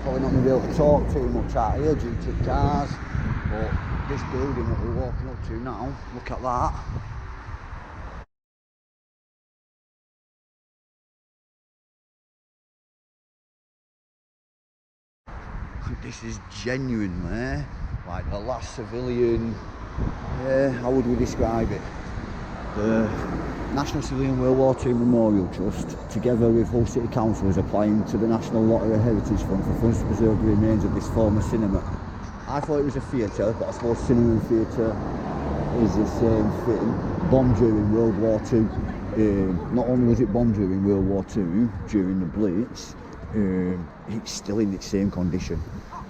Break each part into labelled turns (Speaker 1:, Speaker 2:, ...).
Speaker 1: Probably not going to be able to talk too much out here due to cars, but this building that we're walking up to now, look at that. This is genuinely like the last civilian, how would we describe it? The National Civilian World War II Memorial Trust, together with Hull City Council, is applying to the National Lottery Heritage Fund for funds to preserve the remains of this former cinema. I thought it was a theatre, but I suppose cinema and theatre is the same thing. Bombed during World War II. Not only was it bombed during World War II, during the Blitz, it's still in its same condition.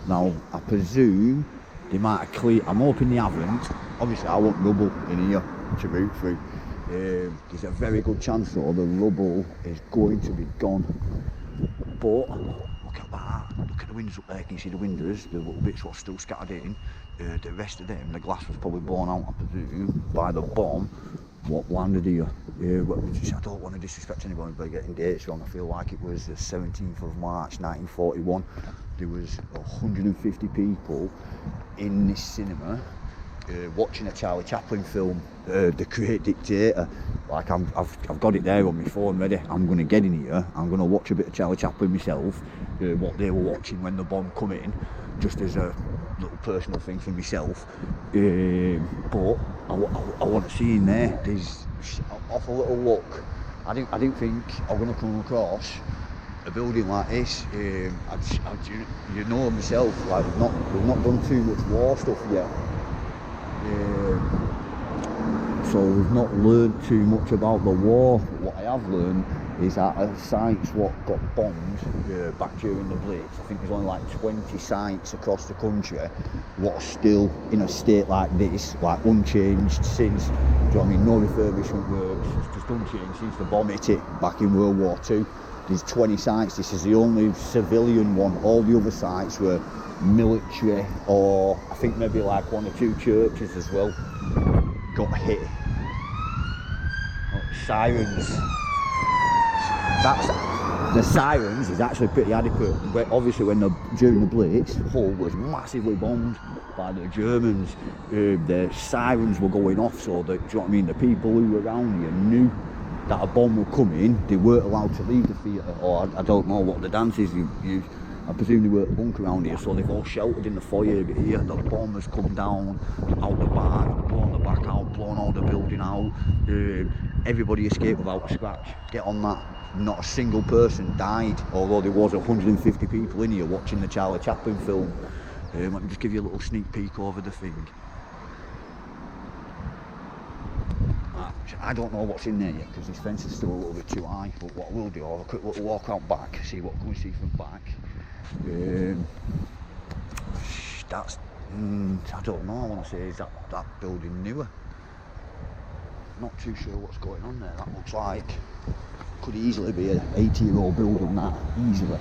Speaker 1: Now, I presume they might have cleared, I'm hoping they haven't. Obviously, I want rubble in here to root through. There's a very good chance though the rubble is going to be gone. But look at that, look at the windows up there, can you see the windows, the little bits what's still scattered in. The rest of them, the glass was probably blown out, I presume, by the bomb what landed here. I don't want to disrespect anybody by getting dates wrong. I feel like it was the 17th of March 1941. There was 150 people in this cinema watching a Charlie Chaplin film, The Great Dictator. Like I've got it there on my phone ready. I'm going to get in here, I'm going to watch a bit of Charlie Chaplin myself, what they were watching when the bomb come in, just as a little personal thing for myself. But I want to see in there. There's off a little look. I didn't think I'm going to come across a building like this. You know myself, like we've not done too much war stuff yet. So we've not learned too much about the war. What I have learned is that sites what got bombed back during the Blitz, I think there's only like 20 sites across the country what are still in a state like this, like unchanged since, do you know what I mean, no refurbishment works, it's just unchanged since the bomb hit it back in World War II. There's 20 sites, this is the only civilian one. All the other sites were military, or I think maybe like 1 or 2 churches as well got hit. Sirens. That's the sirens is actually pretty adequate. But obviously, during the Blitz, Hull was massively bombed by the Germans. The sirens were going off, so that, do you know what I mean? The people who were around here knew that a bomb would come in. They weren't allowed to leave the theatre, or I don't know what the dances used. I presume they were at the bunker around here, so they've all sheltered in the foyer bit here. The bomb has come down out the back, blown the back out, blown all the building out. Everybody escaped without a scratch. Get on that. Not a single person died, although there was 150 people in here watching the Charlie Chaplin film. Let me just give you a little sneak peek over the thing. I don't know what's in there yet because this fence is still a little bit too high, but what I will do, I'll have a quick little walk out back, see what can we see from back. That's, I don't know, I want to say, is that building newer? Not too sure what's going on there. That looks like, could easily be an 80-year-old building, that, easily.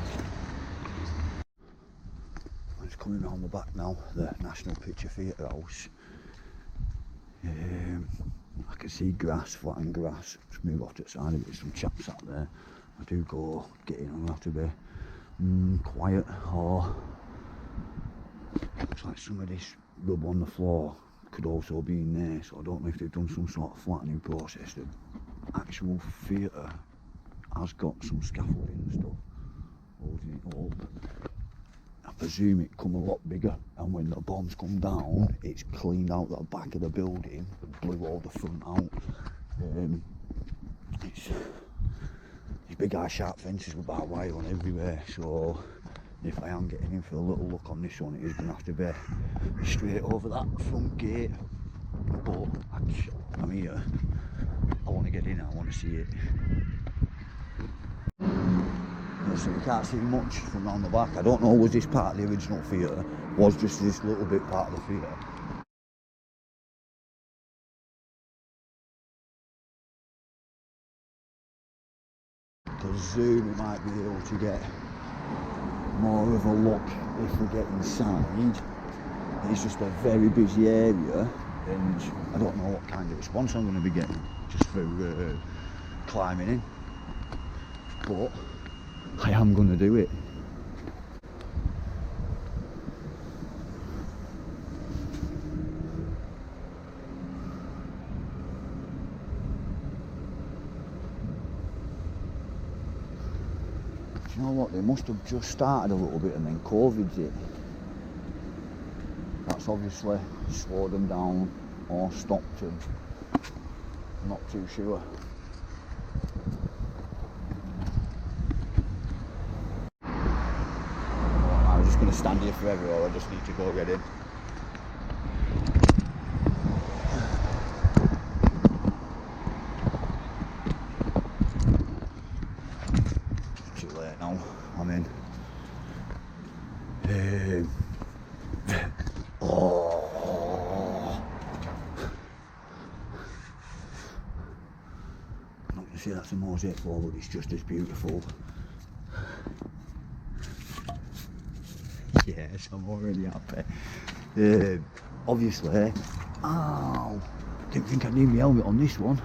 Speaker 1: I'm just coming around the back now, the National Picture Theatre House. I can see grass, flattened grass. Just move off to the side of it, some chaps out there. I do go get in, I'm going to have to be quiet, or looks like some of this rub on the floor could also be in there, so I don't know if they've done some sort of flattening process. The actual theatre has got some scaffolding and stuff holding it up. I presume it come a lot bigger, and when the bombs come down, it's cleaned out the back of the building and blew all the front out. These big eye sharp fences with barbed wire on everywhere, so if I am getting in for a little look on this one, it is going to have to be straight over that front gate. But I'm here, I want to get in, I want to see it. So you can't see much from round the back. I don't know, was this part of the original theatre? Was just this little bit part of the theatre? Presume we might be able to get more of a look if we get inside. It's just a very busy area, and I don't know what kind of response I'm going to be getting just for climbing in, but I am going to do it. Do you know what? They must have just started a little bit and then COVID's hit. That's obviously slowed them down or stopped them. I'm not too sure. I'm just going to stand here forever, or I just need to go get in. It's too late now. I'm in. Oh. I'm not going to say that's a mosaic floor, but it's just as beautiful. Yes, I'm already happy. Obviously, oh, didn't think I'd need my helmet on this one,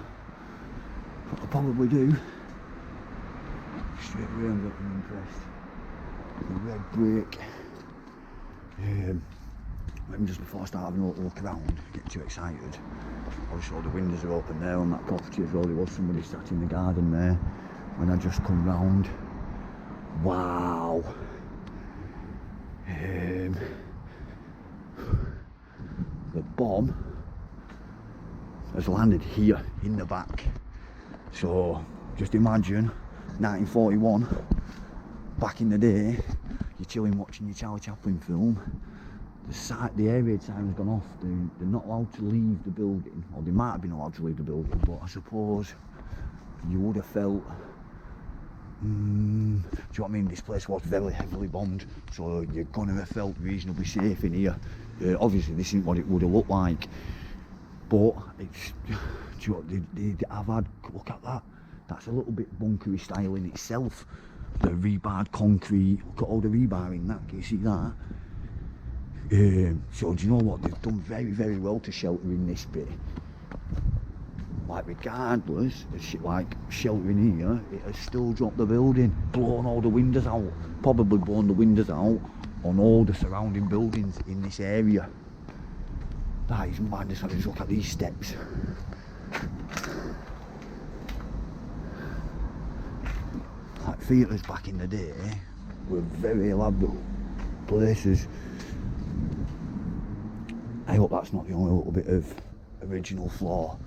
Speaker 1: but I probably do. Straight away I'm getting impressed. The red brick. Let me just, before I start having a little look around, get too excited. Obviously all the windows are open there on that property as well. There was somebody sat in the garden there when I just come round. Wow. The bomb has landed here in the back. So just imagine 1941, back in the day, you're chilling watching your Charlie Chaplin film. The air raid siren's gone off. They're not allowed to leave the building, or they might have been allowed to leave the building, but I suppose you would have felt, do you know what I mean? This place was very heavily bombed, so you're gonna have felt reasonably safe in here. Obviously this isn't what it would have looked like, but it's, do you know what, I've had, look at that. That's a little bit bunkery style in itself. The rebarred concrete, look at all the rebar in that, can you see that? So do you know what, they've done very, very well to shelter in this bit. Like regardless of shit like sheltering here, it has still dropped the building, blown all the windows out, probably blown the windows out on all the surrounding buildings in this area. That is madness. I just look at these steps. Like theatres back in the day were very elaborate places. I hope that's not the only little bit of original flaw.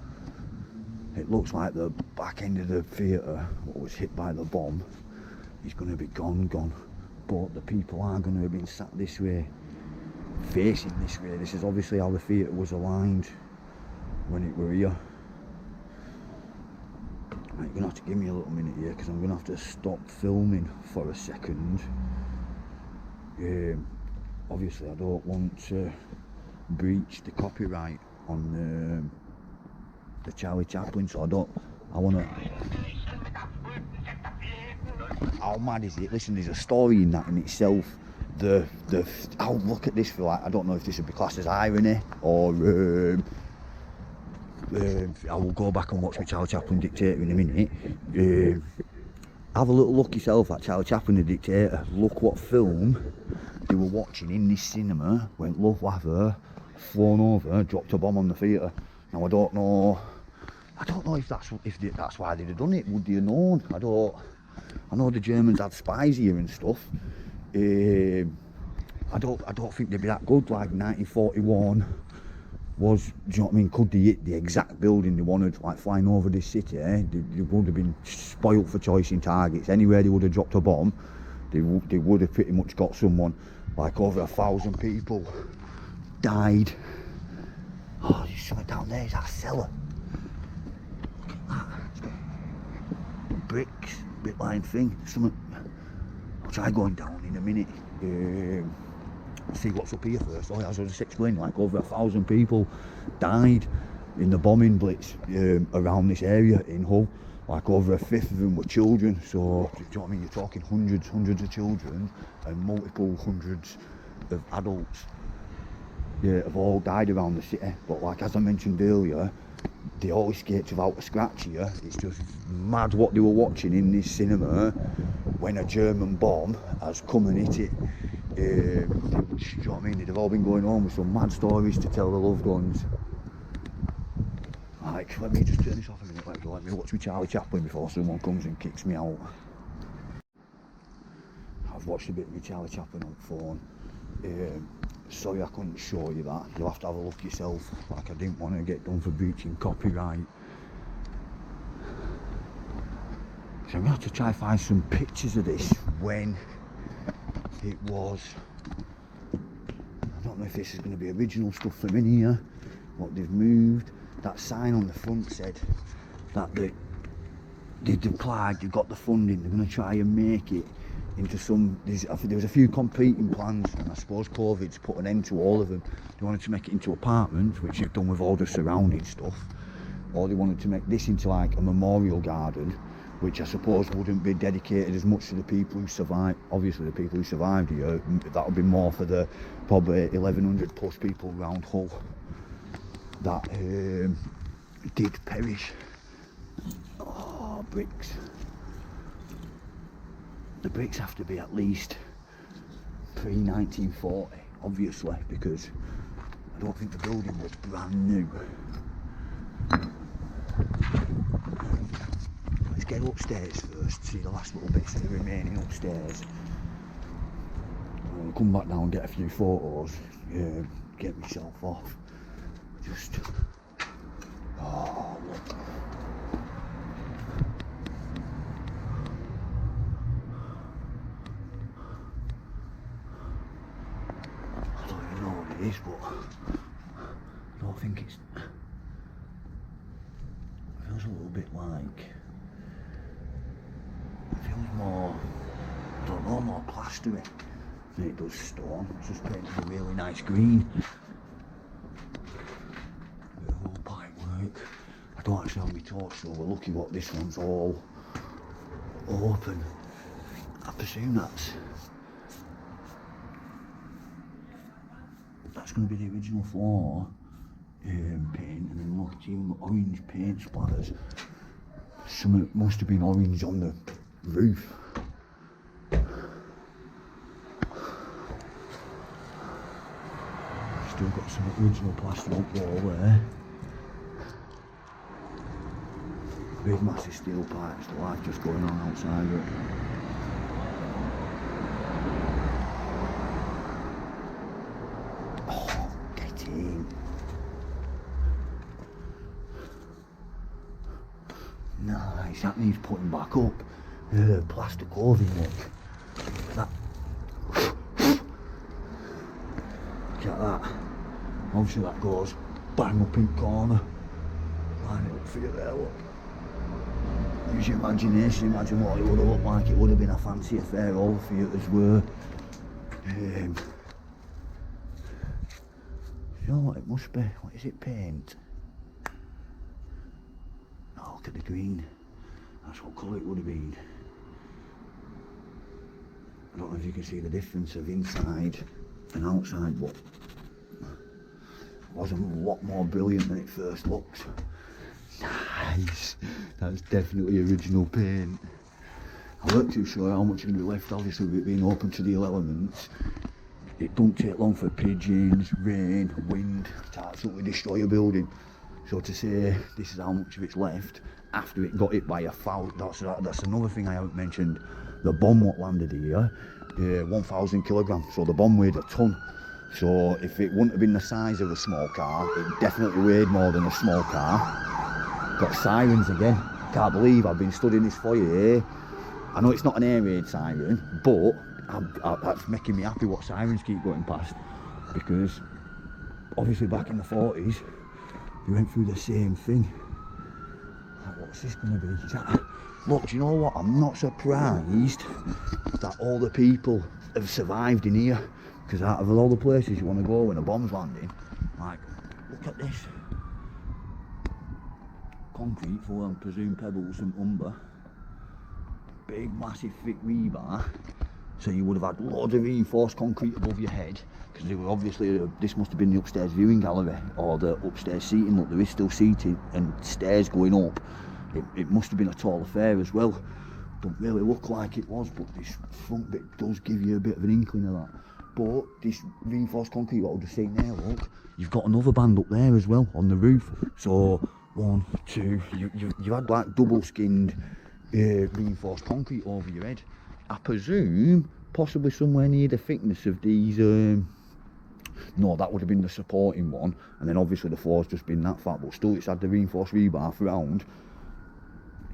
Speaker 1: It looks like the back end of the theatre, what was hit by the bomb, is going to be gone. But the people are going to have been sat this way, facing this way. This is obviously how the theatre was aligned when it were here. Right, you're going to have to give me a little minute here, because I'm going to have to stop filming for a second. Obviously I don't want to breach the copyright on the Charlie Chaplin, so I want to. How mad is it? Listen, there's a story in that in itself. I'll look at this for, like, I don't know if this would be classed as irony or I will go back and watch my Charlie Chaplin Dictator in a minute. Have a little look yourself at Charlie Chaplin the Dictator. Look what film they were watching in this cinema when Luftwaffe flown over, dropped a bomb on the theatre. Now I don't know if that's why they'd have done it. Would they have known? I know the Germans had spies here and stuff. I don't think they'd be that good. Like 1941 was, do you know what I mean? Could they hit the exact building they wanted, like flying over this city? They would have been spoilt for choice in targets. Anywhere they would have dropped a bomb, they would have pretty much got someone. Like over 1,000 people died. Oh, there's something down there. Is that a cellar? Look at that. It's got bricks, brick-lined thing. Something. I'll try going down in a minute. See what's up here first. Oh, as I was just explaining, like over 1,000 people died in the bombing blitz around this area in Hull. Like over 1/5 of them were children. So, do you know what I mean? You're talking hundreds of children and multiple hundreds of adults. Yeah, have all died around the city. But like as I mentioned earlier, they all escaped without a scratch here. It's just mad what they were watching in this cinema when a German bomb has come and hit it. Do you know what I mean? They'd have all been going home with some mad stories to tell their loved ones. Like, let me just turn this off a minute. Let me watch my Charlie Chaplin before someone comes and kicks me out. I've watched a bit of Charlie Chaplin on the phone. Sorry I couldn't show you that. You'll have to have a look yourself. Like, I didn't want to get done for breaching copyright. So I'm going to have to try and find some pictures of this when it was. I don't know if this is going to be original stuff from in here, what they've moved. That sign on the front said that they've applied, they've got the funding, they're going to try and make it into some. There was a few competing plans, and I suppose COVID's put an end to all of them. They wanted to make it into apartments, which they've done with all the surrounding stuff, or they wanted to make this into like a memorial garden, which I suppose wouldn't be dedicated as much to the people who survived. Obviously the people who survived here, that would be more for the probably 1100 plus people around Hull that did perish. Oh, bricks. The bricks have to be at least pre-1940, obviously, because I don't think the building was brand new. Let's get upstairs first, see the last little bits that are remaining upstairs. I'll come back down and get a few photos, get myself off. Just, oh look. I don't even know what it is, but I don't think it's. It feels a little bit like. It feels more. I don't know, more plastery than it does stone. It's just painted a really nice green. Bit of old pipe work. I don't actually have my torch, so we're lucky what this one's all open. I presume that's going to be the original floor paint, and then look at even the orange paint splatters. Some must have been orange on the roof. Still got some original plaster up wall there. Big massive steel pipes, the light just going on outside it. Oh, get in. Nice, that needs putting back up. Plaster clothing look. That. Look at that. Obviously that goes bang up in corner. Line it up for you there, look. Use your imagination, imagine what it would have looked like. It would have been a fancy affair, all the theatres were. You know what it must be? What is it, paint? Oh, look at the green. That's what colour it would have been. I don't know if you can see the difference of inside and outside, but it was a lot more brilliant than it first looked. Nice, that's definitely original paint. I weren't too sure how much is going to be left, obviously with it being open to the elements. It don't take long for pigeons, rain, wind to absolutely destroy a building. So to say this is how much of it's left after it got hit by a foul, that's another thing I haven't mentioned. The bomb what landed here, 1,000 kilograms, so the bomb weighed a ton. So if it wouldn't have been the size of a small car, it definitely weighed more than a small car. Got sirens again. Can't believe I've been studying this for you. I know it's not an air raid siren, but that's making me happy what sirens keep going past, because obviously back in the 40s they went through the same thing. What's this going to be? Look, do you know what? I'm not surprised that all the people have survived in here, because out of all the places you want to go when a bomb's landing, like, look at this. Concrete full of, I presume, pebbles and umber. Big, massive, thick rebar. So you would have had loads of reinforced concrete above your head, because they were obviously, this must have been the upstairs viewing gallery, or the upstairs seating. Look, there is still seating and stairs going up. It must have been a tall affair as well. Don't really look like it was, but this front bit does give you a bit of an inkling of that. But this reinforced concrete, what I've just seen there, look, you've got another band up there as well on the roof. So 1, 2, you had like double skinned reinforced concrete over your head. I presume possibly somewhere near the thickness of these. No, that would have been the supporting one, and then obviously the floor's just been that fat, but still it's had the reinforced rebar throughout.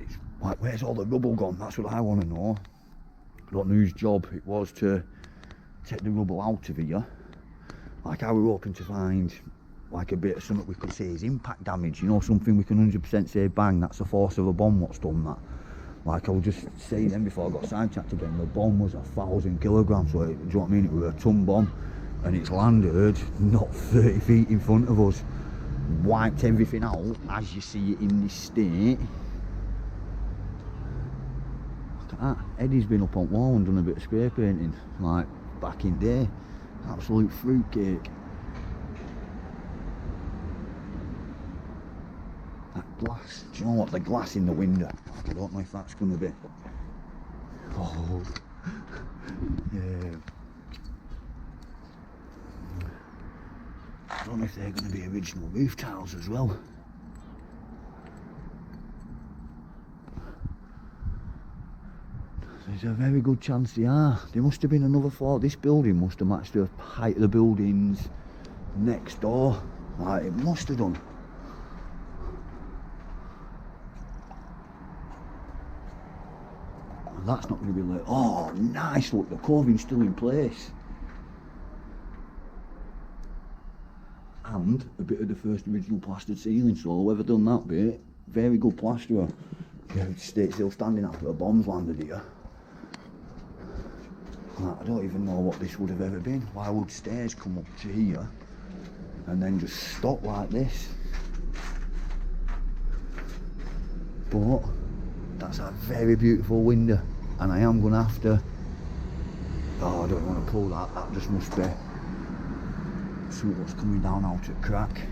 Speaker 1: It's like, where's all the rubble gone? That's what I want to know. I don't know whose job it was to take the rubble out of here. Like, I were hoping to find like a bit of something we could say is impact damage, you know, something we can 100% say, bang, that's the force of a bomb what's done that. Like I was just saying then before I got sidetracked again, the bomb was 1,000 kilograms, so do you know what I mean? It was a ton bomb, and it's landed not 30 feet in front of us, wiped everything out as you see it in this state. Look at that. Eddie's been up on wall and done a bit of spray painting, like back in day. Absolute fruitcake. That glass, do you know what, the glass in the window, I don't know if that's going to be, oh, yeah, I don't know if they're going to be original roof tiles as well. There's a very good chance they are. There must have been another floor. This building must have matched the height of the buildings next door. Like, it must have done. And that's not going to be like, oh, nice, look, the coving's still in place. And a bit of the first original plastered ceiling, so whoever done that bit, very good plasterer. Yeah, it's still standing after the bombs landed here. I don't even know what this would have ever been. Why would stairs come up to here and then just stop like this? But that's a very beautiful window, and I am going to have to, oh, I don't want to pull that, that just must be something that's coming down out of crack.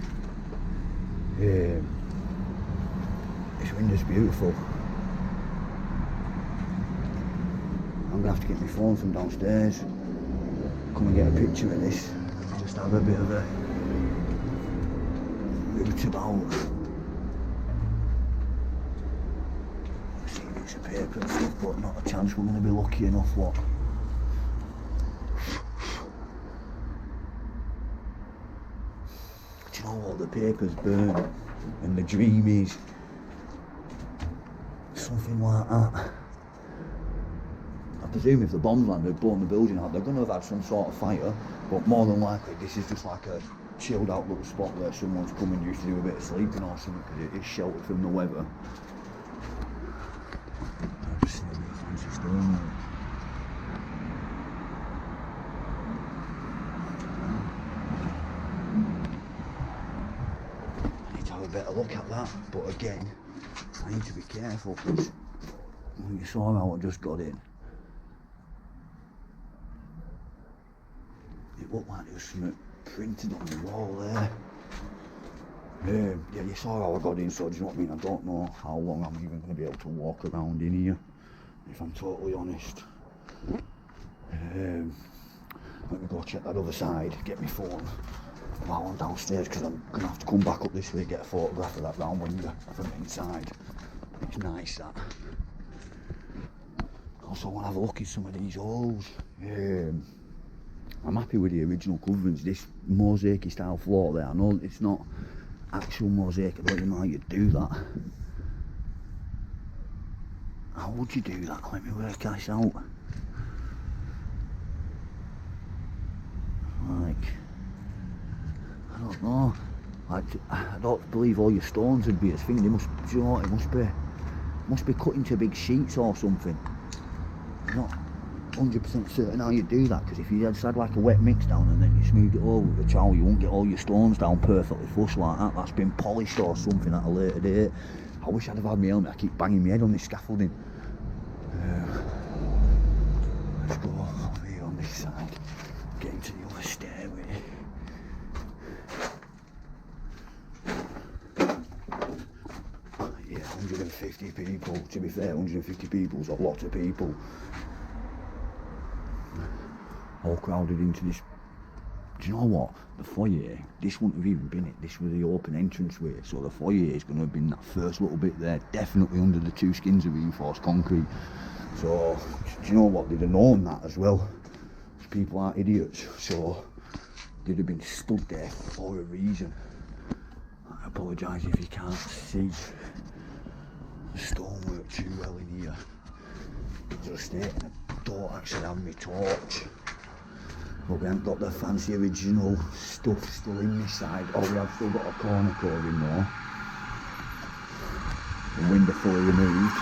Speaker 1: This window's beautiful. I'm going to have to get my phone from downstairs, come and get a picture of this, just have a bit of a root about. See bits of paper and stuff, but not a chance we're going to be lucky enough, what? Do you know what, the paper's burnt, and the dream is something like that. I presume if the bombs landed, blown the building out, they're going to have had some sort of fire, but more than likely this is just like a chilled out little spot where someone's come and used to do a bit of sleeping or something, because it is sheltered from the weather. I've just seen a bit of fancy stone. I need to have a better look at that, but again, I need to be careful, because you saw how I just got in. It looked like there was something printed on the wall there. Yeah, you saw how I got in, so do you know what I mean? I don't know how long I'm even going to be able to walk around in here, if I'm totally honest. Let me go check that other side, get my phone while I'm downstairs, because I'm going to have to come back up this way, get a photograph of that round window from inside. It's nice, that. Also, I want to have a look at some of these holes. I'm happy with the original coverings. This mosaic style floor there, I know it's not actual mosaic, I don't even know how you do that. How would you do that? Let me work this out. Like, I don't know. Like, I don't believe all your stones would be as thing. They must, you know what, it must be cut into big sheets or something. I'm not 100% certain how you do that, because if you just had like a wet mix down and then you smoothed it over with a trowel, you won't get all your stones down perfectly flush like that. That's been polished or something at a later date. I wish I'd have had my helmet. I keep banging my head on this scaffolding. Let's go over here on this side, get into the other stairway. Yeah, 150 people. To be fair, 150 people is a lot of people. All crowded into this do you know what? The foyer, this wouldn't have even been it. This was the open entrance way. So the foyer is going to have been that first little bit there, definitely under the 2 skins of reinforced concrete. So, do you know what? They'd have known that as well. People aren't idiots. So, they'd have been stood there for a reason. I apologise if you can't see the stonework too well in here. Just there, I don't actually have my torch. But we haven't got the fancy original stuff still in this side. Oh, we have still got a corner covering though. The window fully removed.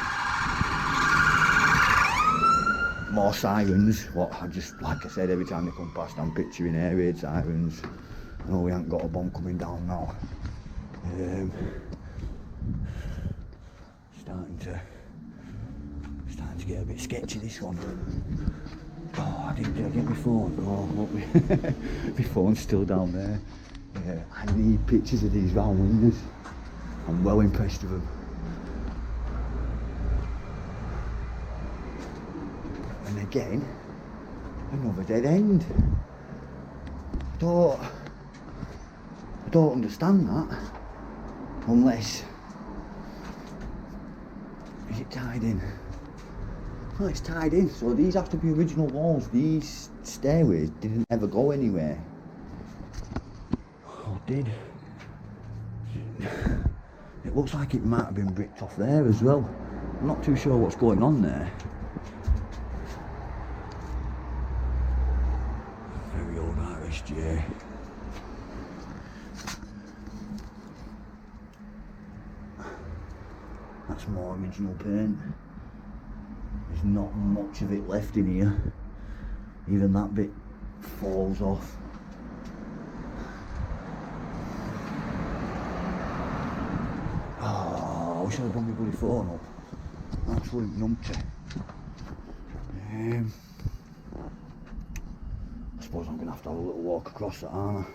Speaker 1: More sirens. What I just, like I said, every time they come past I'm picturing air raid sirens. I know we haven't got a bomb coming down now. Starting to get a bit sketchy, this one. Oh, did I get my phone? Oh, look, my phone's still down there. Yeah, I need pictures of these round windows. I'm well impressed with them. And again, another dead end. I don't understand that. Unless, is it tied in? Oh, it's tied in, so these have to be original walls. These stairways didn't ever go anywhere. Or did? It looks like it might have been bricked off there as well. I'm not too sure what's going on there. Very old RSJ. That's more original paint. There's not much of it left in here. Even that bit falls off. Oh, I wish I'd brought my bloody phone up. Absolute numpty. I suppose I'm going to have a little walk across that, aren't I?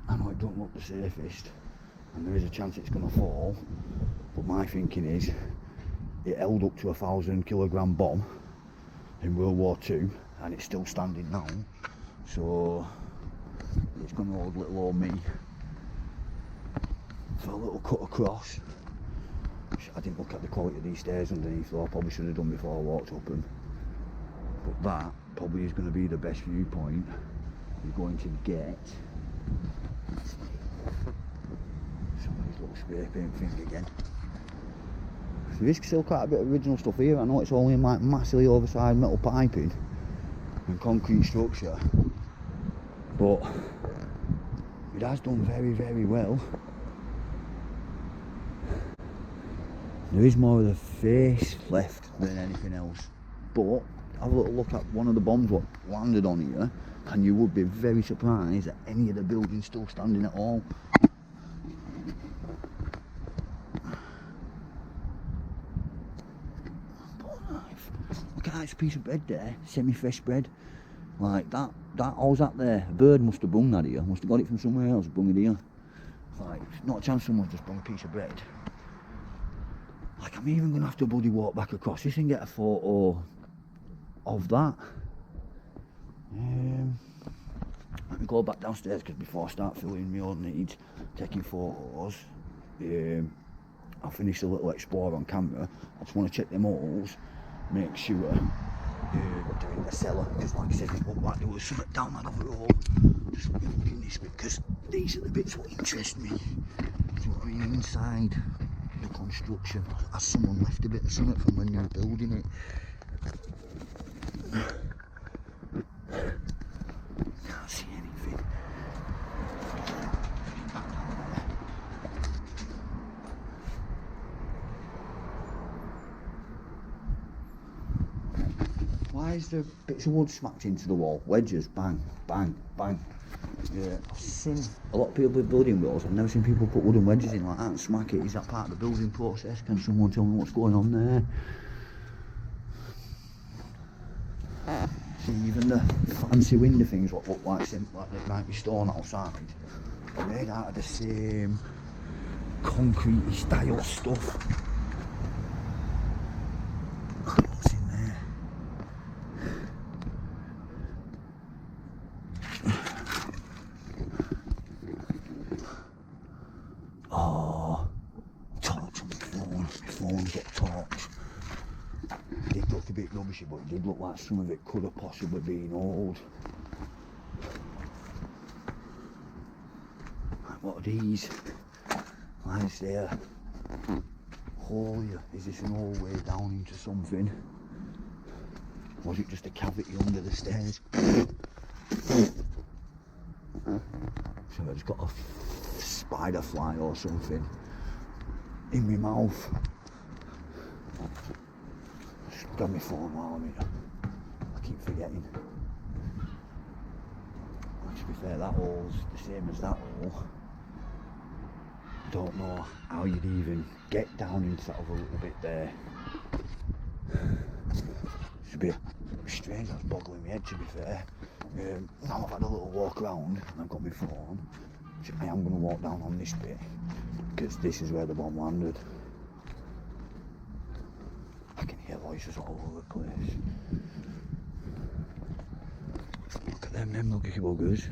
Speaker 1: I know it don't look the safest, and there is a chance it's going to fall. But my thinking is, it held up to a 1,000-kilogram bomb in World War II, and it's still standing now. So it's going to hold little old me for a little cut across. I didn't look at the quality of these stairs underneath though. I probably should have done before I walked up them. But that probably is going to be the best viewpoint you're going to get. Somebody's little spray paint thing again. There is still quite a bit of original stuff here. I know it's only in like massively oversized metal piping and concrete structure, but it has done very, very well. There is more of the face left than anything else, but have a little look at one of the bombs what landed on here, and you would be very surprised that any of the buildings still standing at all. Look at that piece of bread there, semi-fresh bread. Like that all's that there. A bird must have brung that here, must have got it from somewhere else, brung it here. Like, not a chance someone just brung a piece of bread. Like, I'm even going to have to bloody walk back across this and get a photo of that. Let me go back downstairs, because before I start filling my own needs, taking photos, I'll finish the little explore on camera. I just want to check them holes, make sure doing the cellar, because like I said, it looked like there was something down that other hole. Just look in this bit, because these are the bits that interest me. So I mean, inside the construction, has someone left a bit of something from when they were building it? Can't see anything. Why is there bits of wood smacked into the wall? Wedges, bang, bang, bang. Yeah, I've seen a lot of people with building walls. I've never seen people put wooden wedges in like that and smack it. Is that part of the building process? Can someone tell me what's going on there? See, even the fancy window things what look like they might be stone outside are made out of the same concrete style stuff. What's in there? he's got torch. It did look a bit rubbishy, but it did look like some of it could have possibly been old. Like, what are these? Lines there. Hole here. Is this an old way down into something? Was it just a cavity under the stairs? So I just got a spider fly or something in my mouth. Just grab my phone while I'm here. I keep forgetting. To be fair, that hole's the same as that hole. Don't know how you'd even get down into that other little bit there. It's a bit strange, that's boggling my head, to be fair. Now I've had a little walk around and I've got my phone. So I am going to walk down on this bit because this is where the bomb landed. I can hear voices all over the place. Look at them lucky buggers.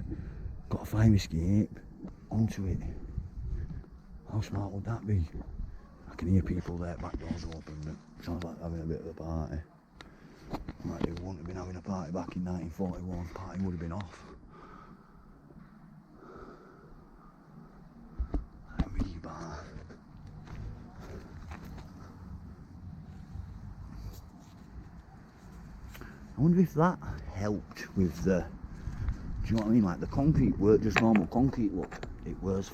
Speaker 1: Got a fire escape onto it. How smart would that be? I can hear people there, back doors open. It sounds like having a bit of a party. Like they wouldn't have been having a party back in 1941. Party would have been off. Rebar. I wonder if that helped with the, do you know what I mean? Like the concrete weren't just normal concrete, look. It was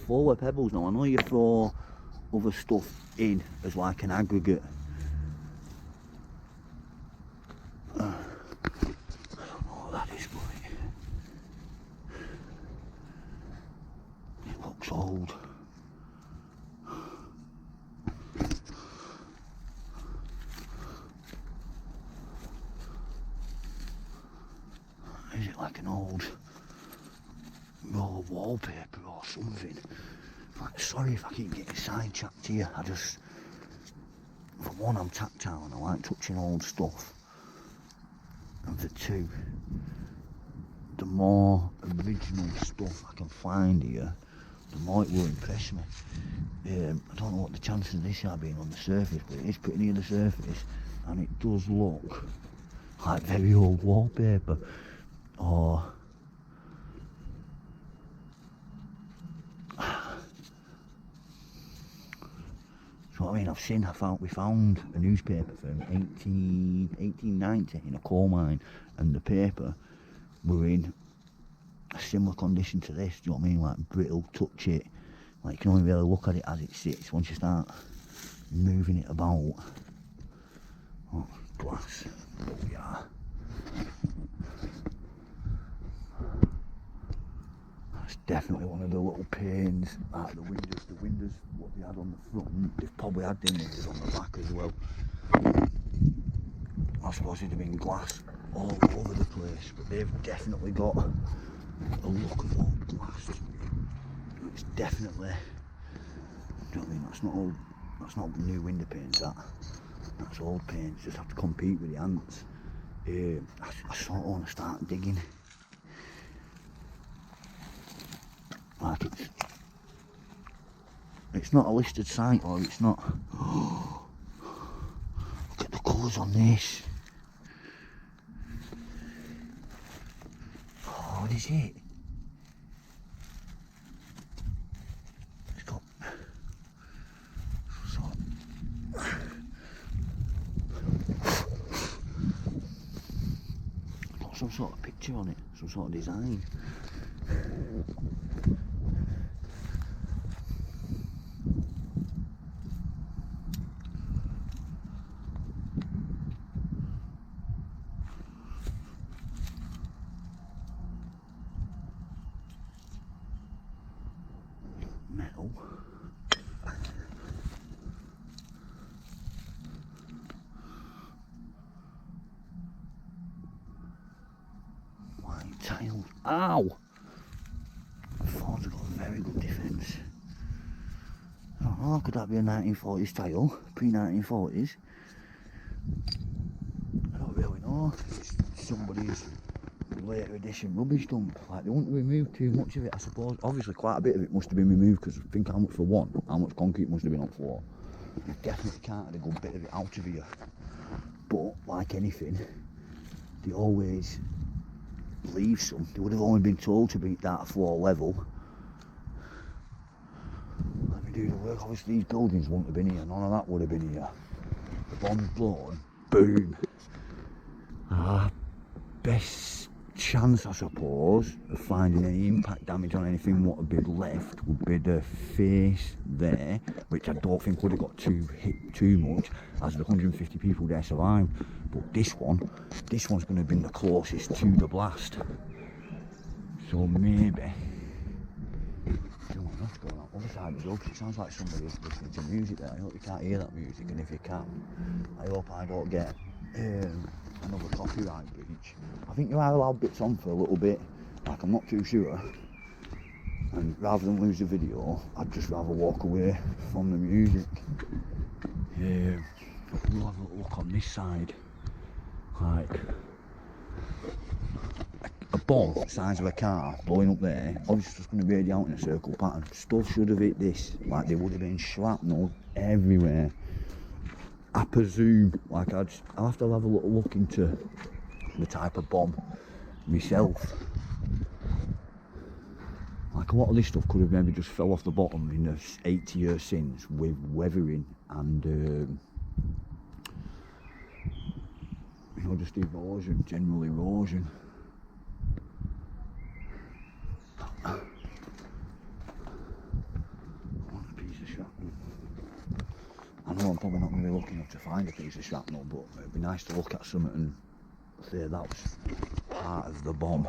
Speaker 1: full of pebbles now. I know you throw other stuff in as like an aggregate. I don't know what that is, but it looks old. Is it like an old roll of wallpaper or something? Like, sorry if I keep getting sidetracked here. I just, for one, I'm tactile and I like touching old stuff. And for two, the more original stuff I can find here, the more it will impress me. I don't know what the chances of this are being on the surface, but it is pretty near the surface, and it does look like very old wallpaper. Or so I mean, we found a newspaper from 1890 in a coal mine, and the paper were in a similar condition to this. Do you know what I mean? Like brittle, touch it. Like you can only really look at it as it sits. Once you start moving it about, oh, glass. Oh yeah. That's definitely one of the little panes out of the windows. The windows, what they had on the front, they've probably had them windows on the back as well. I suppose it'd have been glass all over the place, but they've definitely got a look of old glass. It's definitely, do you know what I mean? That's not new window panes, that's old panes. Just have to compete with the ants. I sort of want to start digging. Like it's not a listed site, or it's not. Oh, look at the colours on this. Oh, what is it? It's got some sort of picture on it, some sort of design. Metal. White tiles. Ow! The phone's got a very good defence. I don't know, could that be a 1940s tile? Pre-1940s? I don't really know. It's somebody's later edition rubbish dump. Like, they wouldn't remove too much of it, I suppose. Obviously quite a bit of it must have been removed, because think how much for one, how much concrete must have been on floor. You definitely can't get a good bit of it out of here. But like anything, they always leave some. They would have only been told to beat that floor level. Let me do the work. Obviously these buildings wouldn't have been here, none of that would have been here. The bomb's blown, boom. Best chance, I suppose, of finding any impact damage on anything what would be left would be the face there, which I don't think would have got hit too much, as the 150 people there survived. But this one's going to have been the closest to the blast. So maybe, let's go on the other side as well, because it sounds like somebody's listening to music there. I hope you can't hear that music, and if you can, I hope I don't get another copyright breach. I think you are allowed bits on for a little bit, like I'm not too sure, and rather than lose the video, I'd just rather walk away from the music. We'll have a little look on this side. Like a bomb the size of a car blowing up there, obviously just going to radiate out in a circle pattern. Stuff should have hit this, like there would have been shrapnel everywhere. I presume, like I'll have to have a little look into the type of bomb myself. Like a lot of this stuff could have maybe just fell off the bottom in the 80 years since with weathering and you know, just erosion, general erosion. I know I'm probably not going to be lucky enough to find a piece of shrapnel, but it'd be nice to look at something and say that was part of the bomb.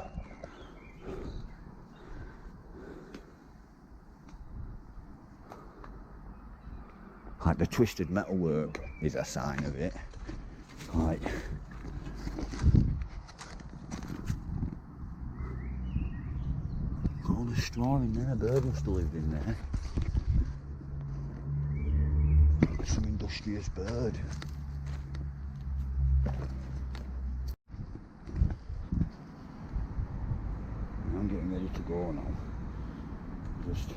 Speaker 1: Like the twisted metalwork is a sign of it. Like all the straw in there, a bird must have lived in there. Some industrious bird. I'm getting ready to go now. Just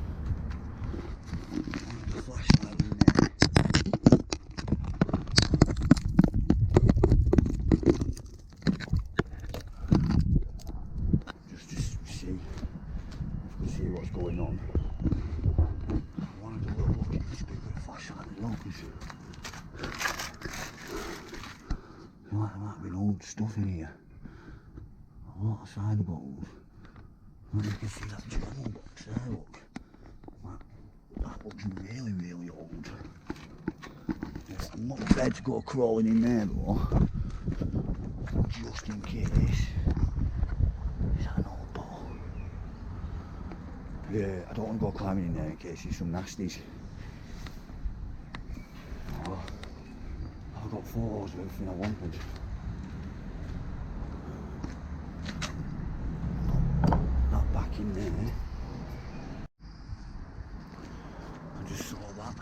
Speaker 1: the flashlight in there. Just to see if we can see what's going on. I wanted a little look at this big with a flashlight as well, because I feel like there might have been old stuff in here. A lot of cider bottles. And you can see that journal box there, look. That looks really, really old. Yeah, I'm not prepared to go crawling in there though, just in case. Is that an old bottle? Yeah, I don't want to go climbing in there in case there's some nasties. Oh, I've got photos of everything I wanted. Not back in there. I just saw that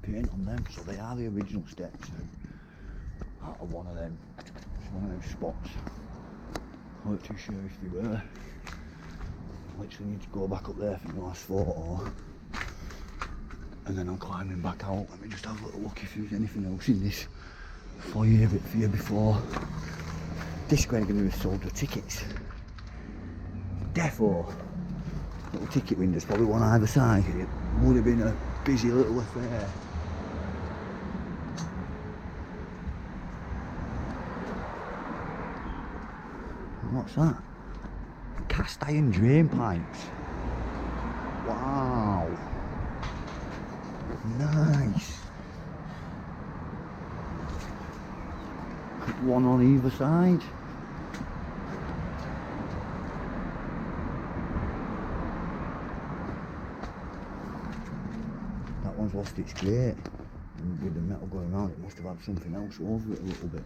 Speaker 1: paint on them, so they are the original steps out of one of them. It's one of them spots. I'm not too sure if they were. I literally need to go back up there for the last photo, and then I'm climbing back out. Let me just have a little look if there's anything else in this foyer bit for you before. This is going to be sold the tickets. Defo. Little ticket windows, probably one either side. It would have been a busy little affair. What's that? Cast iron drain pipes. Wow. Nice. One on either side. That one's lost its grate. And with the metal going around, it must have had something else over it a little bit.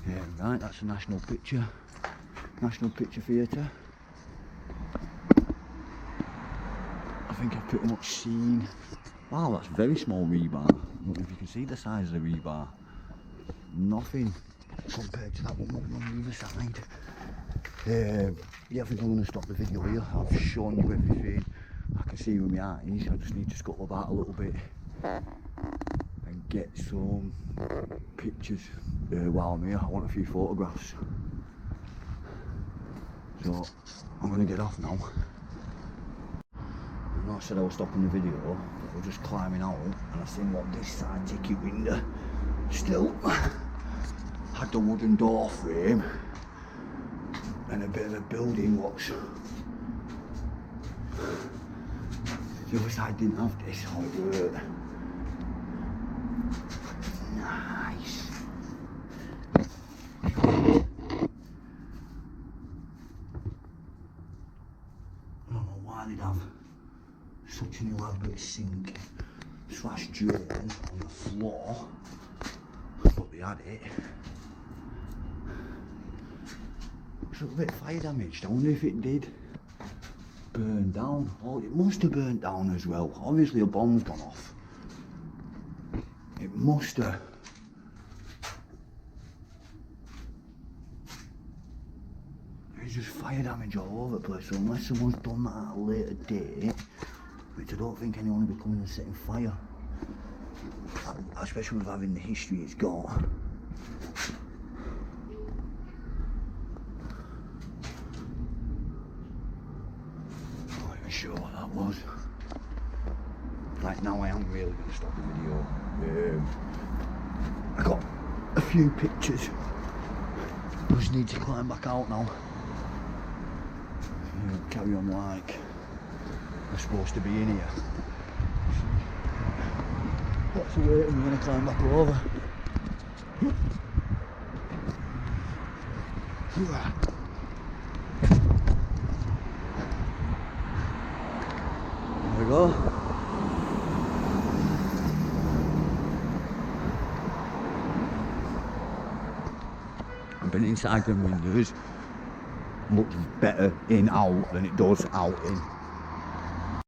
Speaker 1: Yeah, right, that's a National Picture Theatre. I think I've pretty much seen. Wow, that's very small rebar. I don't know if you can see the size of the rebar. Nothing compared to that one on the other side. Yeah, I think I'm going to stop the video here. I've shown you everything I can see with my eyes. I just need to scuttle about a little bit and get some pictures while I'm here. I want a few photographs. So I'm going to get off now. I know I said I was stopping the video, but I was just climbing out and I seen what this side ticket window still had the wooden door frame and a bit of a building what's the other side didn't have this, how it worked. Nice. I don't know why they'd have such an elaborate sink slash drain on the floor, but they had it. It's a little bit fire damaged. I wonder if it did burn down. Oh, it must have burnt down as well. Obviously a bomb's gone off. It must have. There's just fire damage all over the place, so unless someone's done that at a later date, which I don't think anyone will be coming and setting fire, especially with having the history it's got. I'm not even sure what that was. Right now I am really going to stop the video. I got a few pictures. I just need to climb back out now. Carry on like I'm supposed to be in here. Lots of waiting when I climb back over. There we go. I've been inside them windows. Looks better in out than it does out in.